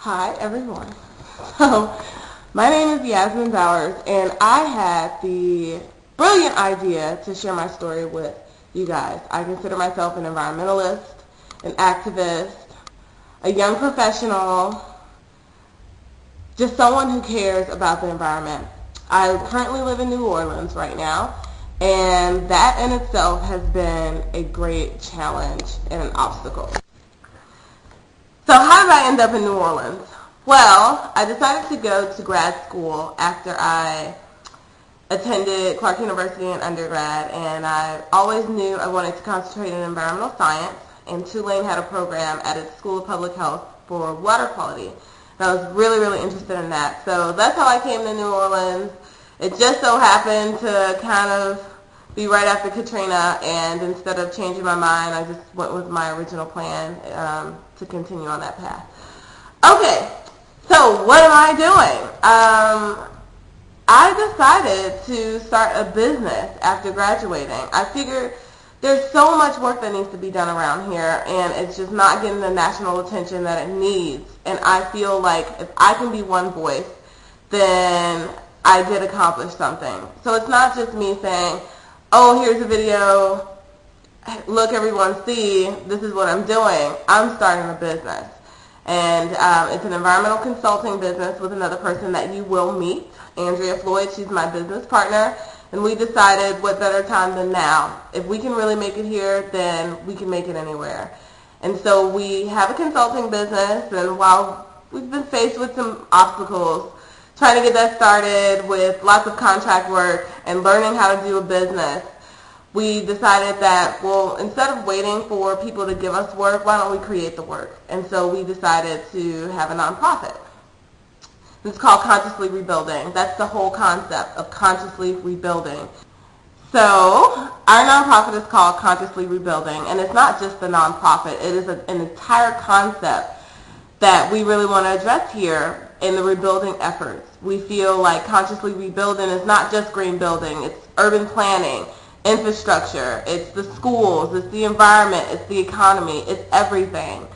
Hi everyone. So, my name is Yasmin and I had the brilliant idea to share my story with you guys. I consider myself an environmentalist, an activist, a young professional, just someone who cares about the environment. I currently live in New Orleans right now, and that in itself has been a great challenge and an obstacle. So how did I end up in New Orleans? Well, I decided to go to grad school after I attended Clark University in undergrad, and I always knew I wanted to concentrate in environmental science, and Tulane had a program at its School of Public Health for water quality. And I was really, really interested in that. So that's how I came to New Orleans. It just so happened to kind of be right after Katrina, and instead of changing my mind, I just went with my original plan to continue on that path. Okay, so what am I doing? I decided to start a business after graduating. I figured there's so much work that needs to be done around here, and it's just not getting the national attention that it needs. And I feel like if I can be one voice, then I did accomplish something. So it's not just me saying, oh, here's a video, look everyone, see, this is what I'm doing. I'm starting a business. And it's an environmental consulting business with another person that you will meet, Andrea Floyd. She's my business partner. And we decided what better time than now. If we can really make it here, then we can make it anywhere. And so we have a consulting business, and while we've been faced with some obstacles, trying to get that started with lots of contract work and learning how to do a business, we decided that, well, instead of waiting for people to give us work, why don't we create the work? And so we decided to have a nonprofit. It's called Consciously Rebuilding. That's the whole concept of consciously rebuilding. So our nonprofit is called Consciously Rebuilding, and it's not just the nonprofit. It is an entire concept that we really want to address here in the rebuilding efforts. We feel like consciously rebuilding is not just green building. It's urban planning, infrastructure, it's the schools, it's the environment, it's the economy, it's everything.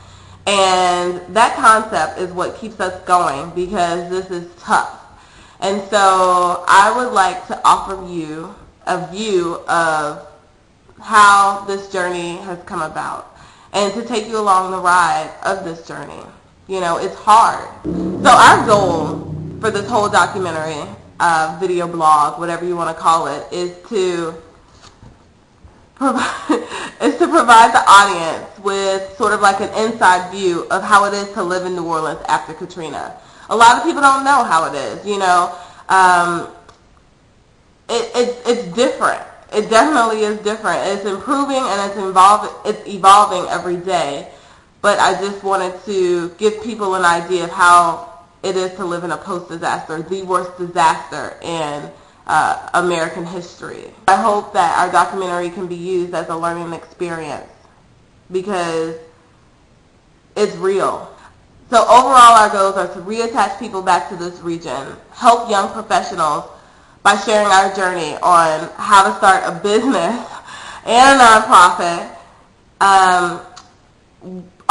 And that concept is what keeps us going, because this is tough. And so I would like to offer you a view of how this journey has come about, and to take you along the ride of this journey. You know, it's hard. So our goal for this whole documentary, video blog, whatever you want to call it, is to provide the audience with sort of like an inside view of how it is to live in New Orleans after Katrina. A lot of people don't know how it is, you know. It's different. It definitely is different. It's improving and it's evolving every day. But I just wanted to give people an idea of how it is to live in a post-disaster, the worst disaster in American history. I hope that our documentary can be used as a learning experience, because it's real. So overall, our goals are to reattach people back to this region, help young professionals by sharing our journey on how to start a business and a nonprofit.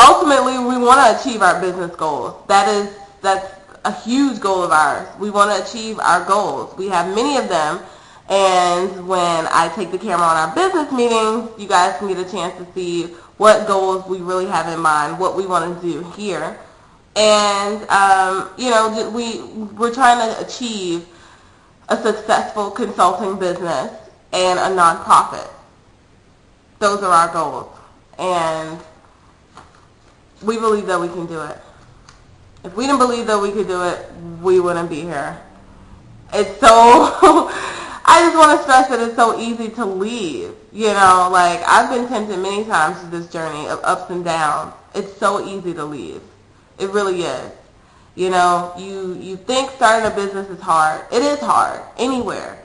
Ultimately, we want to achieve our business goals. That's a huge goal of ours. We want to achieve our goals. We have many of them, and when I take the camera on our business meetings, you guys can get a chance to see what goals we really have in mind, what we want to do here. And you know, we're trying to achieve a successful consulting business and a nonprofit. Those are our goals, and we believe that we can do it. If we didn't believe that we could do it, we wouldn't be here. It's so, I just want to stress that it's so easy to leave. You know, like, I've been tempted many times through this journey of ups and downs. It's so easy to leave. It really is. You know, you think starting a business is hard. It is hard, anywhere.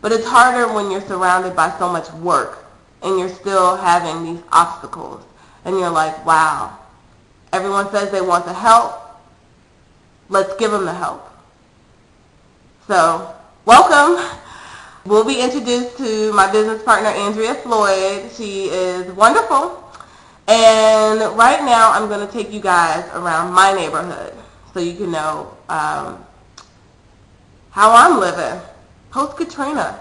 But it's harder when you're surrounded by so much work and you're still having these obstacles. And you're like, wow, everyone says they want the help. Let's give them the help. So, welcome. We'll be introduced to my business partner, Andrea Floyd. She is wonderful. And right now, I'm going to take you guys around my neighborhood. so you can know how I'm living post Katrina.